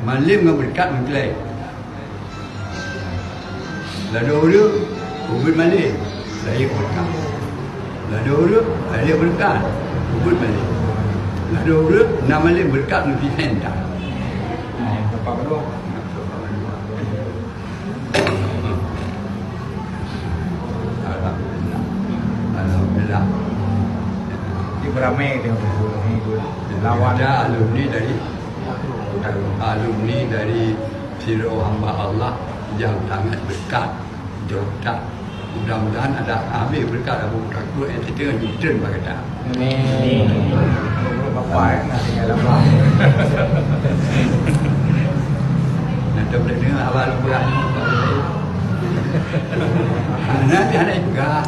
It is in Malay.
Malim dengan berkat mengklaim. Lalu dia ubud malim, saya berkat. Lalu dia saya berkat, ubud malim. Lalu dia nama malim berkat lebih hendak. Bapak berdua. Alhamdulillah. Dia beramai dengan betul ni lawan ada alumni dari Siro Hamba Allah yang sangat berkat jodoh. Mudah-mudahan ada ambil berkat Abu Bakar yang kita jujur berkata. Amin. Bapak nak tinggal apa? Nanti boleh dengar awal bulan ni. Nanti ada juga.